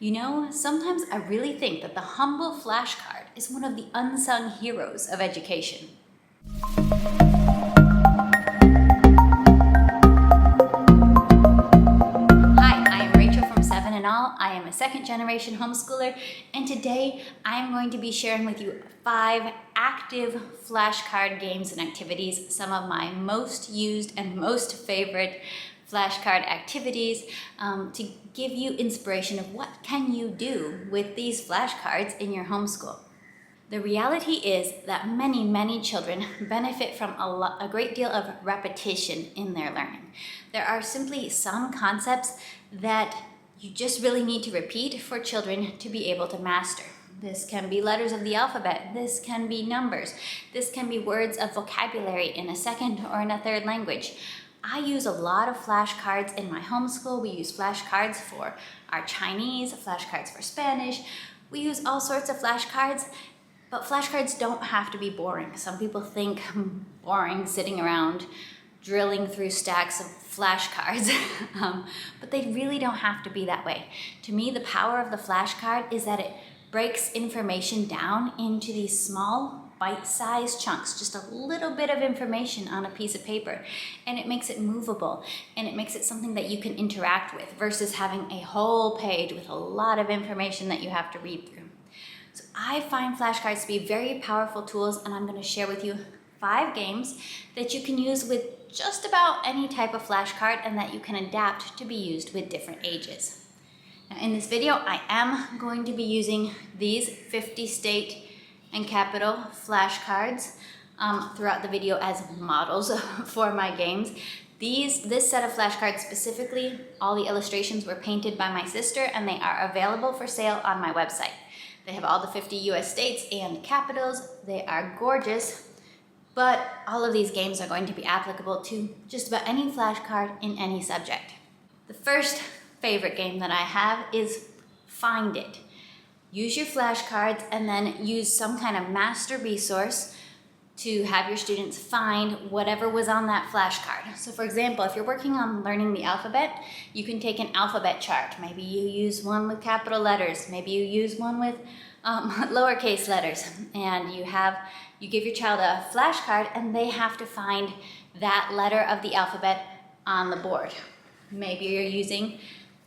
You know, sometimes I really think that the humble flashcard is one of the unsung heroes of education. Hi, I am Rachel from 7 and All. I am a second-generation homeschooler, and today I am going to be sharing with you 5 active flashcard games and activities, some of my most used and most favorite flashcard activities, to give you inspiration of what can you do with these flashcards in your homeschool. The reality is that many children benefit from a great deal of repetition in their learning. There are simply some concepts that you just really need to repeat for children to be able to master. This can be letters of the alphabet, this can be numbers, this can be words of vocabulary in a second or in a third language. I use a lot of flashcards in my homeschool. We use flashcards for our Chinese, flashcards for Spanish. We use all sorts of flashcards, but flashcards don't have to be boring. Some people think boring sitting around drilling through stacks of flashcards, but they really don't have to be that way. To me, the power of the flashcard is that it breaks information down into these small bite-sized chunks, just a little bit of information on a piece of paper, and it makes it movable, and it makes it something that you can interact with versus having a whole page with a lot of information that you have to read through. So I find flashcards to be very powerful tools, and I'm going to share with you 5 games that you can use with just about any type of flashcard and that you can adapt to be used with different ages. Now, in this video, I am going to be using these 50 state and capital flashcards throughout the video as models for my games. This set of flashcards specifically, all the illustrations were painted by my sister, and they are available for sale on my website. They have all the 50 US states and capitals. They are gorgeous, but all of these games are going to be applicable to just about any flashcard in any subject. The first favorite game that I have is Find It. Use your flashcards and then use some kind of master resource to have your students find whatever was on that flashcard. So for example, if you're working on learning the alphabet, you can take an alphabet chart. Maybe you use one with capital letters, maybe you use one with lowercase letters, and you give your child a flashcard and they have to find that letter of the alphabet on the board. Maybe you're using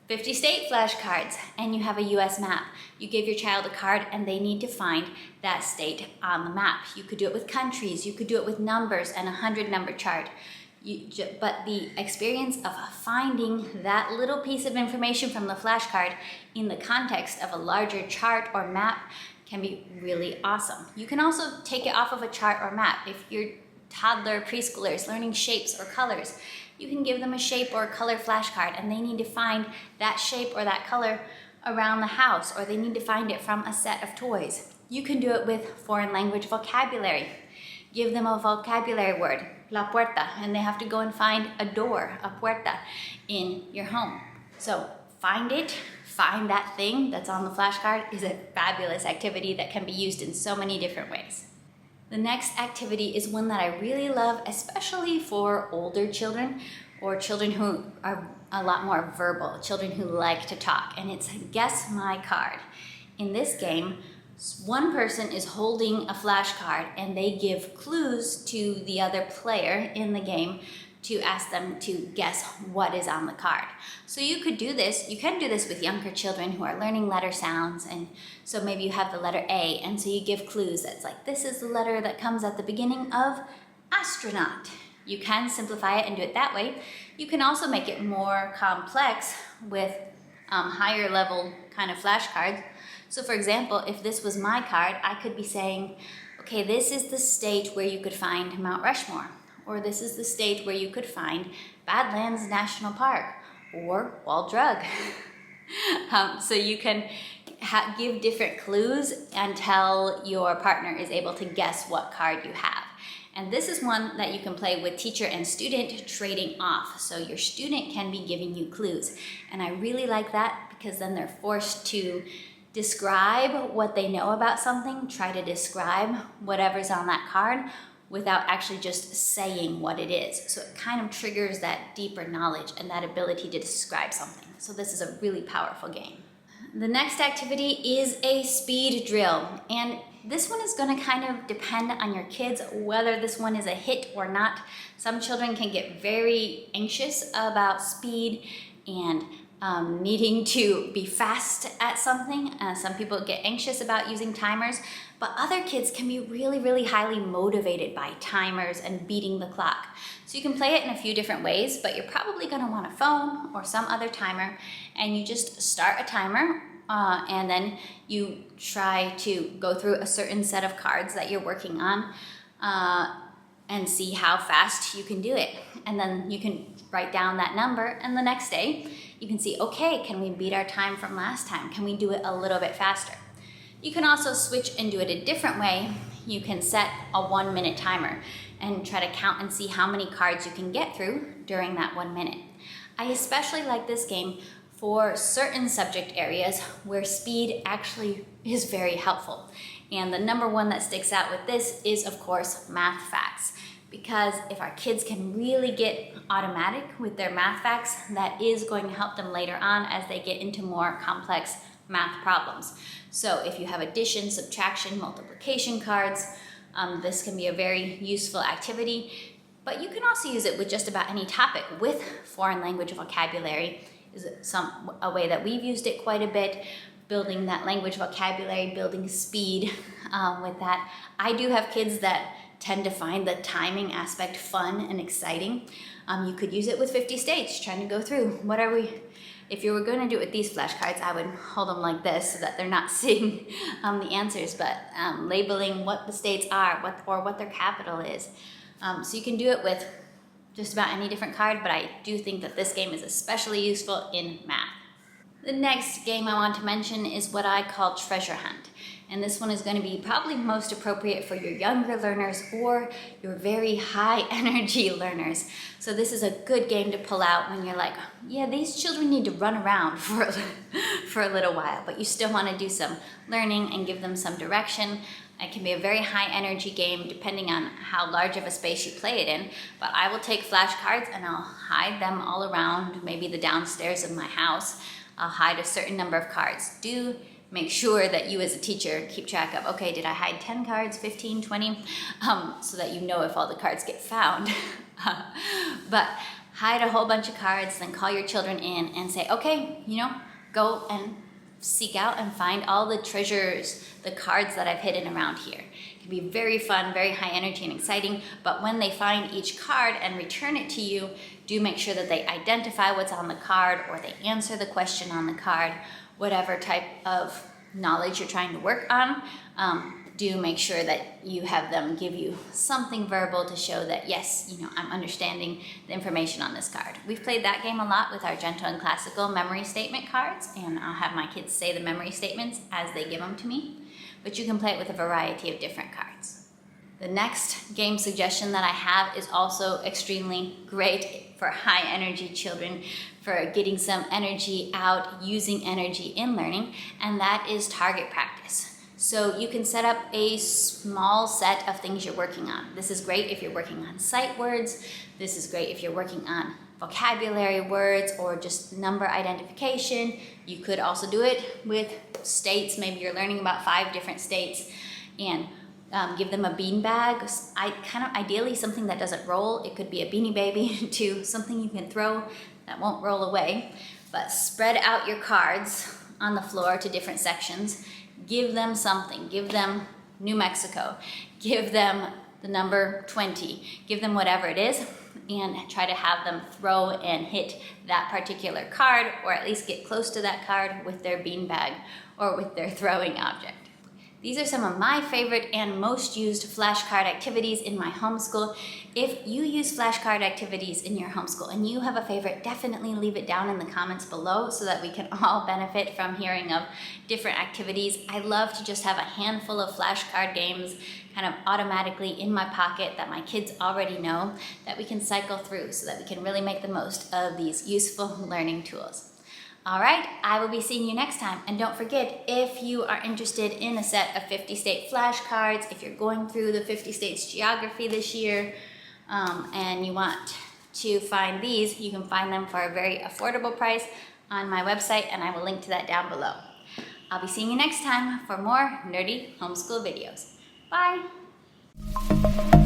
50 state flashcards and you have a US map. You give your child a card and they need to find that state on the map. You could do it with countries, you could do it with numbers and a 100-number chart. But the experience of finding that little piece of information from the flashcard in the context of a larger chart or map can be really awesome. You can also take it off of a chart or map. If your toddler preschooler is learning shapes or colors, you can give them a shape or a color flashcard and they need to find that shape or that color around the house, or they need to find it from a set of toys. You can do it with foreign language vocabulary. Give them a vocabulary word, la puerta, and they have to go and find a door, a puerta, in your home. So find it, find that thing that's on the flashcard is a fabulous activity that can be used in so many different ways. The next activity is one that I really love, especially for older children or children who are a lot more verbal, children who like to talk, and it's Guess My Card. In this game, one person is holding a flashcard and they give clues to the other player in the game to ask them to guess what is on the card. So you can do this with younger children who are learning letter sounds, and so maybe you have the letter A, and so you give clues that's like, this is the letter that comes at the beginning of astronaut. You can simplify it and do it that way. You can also make it more complex with higher level kind of flashcards. So for example, if this was my card, I could be saying, okay, this is the state where you could find Mount Rushmore, or this is the state where you could find Badlands National Park, or Wall Drug. So you can give different clues until your partner is able to guess what card you have. And this is one that you can play with teacher and student trading off. So your student can be giving you clues. And I really like that because then they're forced to describe what they know about something, try to describe whatever's on that card without actually just saying what it is. So it kind of triggers that deeper knowledge and that ability to describe something. So this is a really powerful game. The next activity is a speed drill, and this one is going to kind of depend on your kids whether this one is a hit or not. Some children can get very anxious about speed and needing to be fast at something. Some people get anxious about using timers, but other kids can be really, really highly motivated by timers and beating the clock. So you can play it in a few different ways, but you're probably going to want a phone or some other timer, and you just start a timer and then you try to go through a certain set of cards that you're working on and see how fast you can do it. And then you can write down that number, and the next day you can see, okay, can we beat our time from last time? Can we do it a little bit faster? You can also switch and do it a different way. You can set a 1-minute timer and try to count and see how many cards you can get through during that 1 minute. I especially like this game for certain subject areas where speed actually is very helpful. And the number one that sticks out with this is, of course, math facts. Because if our kids can really get automatic with their math facts, that is going to help them later on as they get into more complex math problems. So if you have addition, subtraction, multiplication cards, this can be a very useful activity. But you can also use it with just about any topic. With foreign language vocabulary is a way that we've used it quite a bit. Building that language vocabulary, building speed with that. I do have kids that tend to find the timing aspect fun and exciting. You could use it with 50 states, trying to go through if you were going to do it with these flashcards, I would hold them like this so that they're not seeing the answers, but labeling what the states are, what their capital is. So you can do it with just about any different card, but I do think that this game is especially useful in math. The next game I want to mention is what I call Treasure Hunt. And this one is going to be probably most appropriate for your younger learners or your very high energy learners. So this is a good game to pull out when you're like, yeah, these children need to run around for a little while, but you still want to do some learning and give them some direction. It can be a very high energy game depending on how large of a space you play it in, but I will take flashcards and I'll hide them all around, maybe the downstairs of my house. I'll hide a certain number of cards. Do make sure that you as a teacher keep track of, okay, did I hide 10 cards, 15, 20? So that you know if all the cards get found. But hide a whole bunch of cards, then call your children in and say, okay, go and seek out and find all the treasures, the cards that I've hidden around here. It can be very fun, very high energy and exciting, but when they find each card and return it to you, do make sure that they identify what's on the card or they answer the question on the card. Whatever type of knowledge you're trying to work on, do make sure that you have them give you something verbal to show that, yes, I'm understanding the information on this card. We've played that game a lot with our gentle and classical memory statement cards, and I'll have my kids say the memory statements as they give them to me. But you can play it with a variety of different cards. The next game suggestion that I have is also extremely great for high energy children, for getting some energy out, using energy in learning, and that is target practice. So you can set up a small set of things you're working on. This is great if you're working on sight words. This is great if you're working on vocabulary words or just number identification. You could also do it with states. Maybe you're learning about 5 different states, and give them a bean bag. Ideally something that doesn't roll. It could be a Beanie Baby to something you can throw that won't roll away. But spread out your cards on the floor to different sections. Give them something. Give them New Mexico. Give them the number 20. Give them whatever it is and try to have them throw and hit that particular card, or at least get close to that card with their bean bag or with their throwing object. These are some of my favorite and most used flashcard activities in my homeschool. If you use flashcard activities in your homeschool and you have a favorite, definitely leave it down in the comments below so that we can all benefit from hearing of different activities. I love to just have a handful of flashcard games kind of automatically in my pocket that my kids already know, that we can cycle through so that we can really make the most of these useful learning tools. All right, I will be seeing you next time. And don't forget, if you are interested in a set of 50 state flashcards, if you're going through the 50 states geography this year, and you want to find these, you can find them for a very affordable price on my website, and I will link to that down below. I'll be seeing you next time for more nerdy homeschool videos. Bye!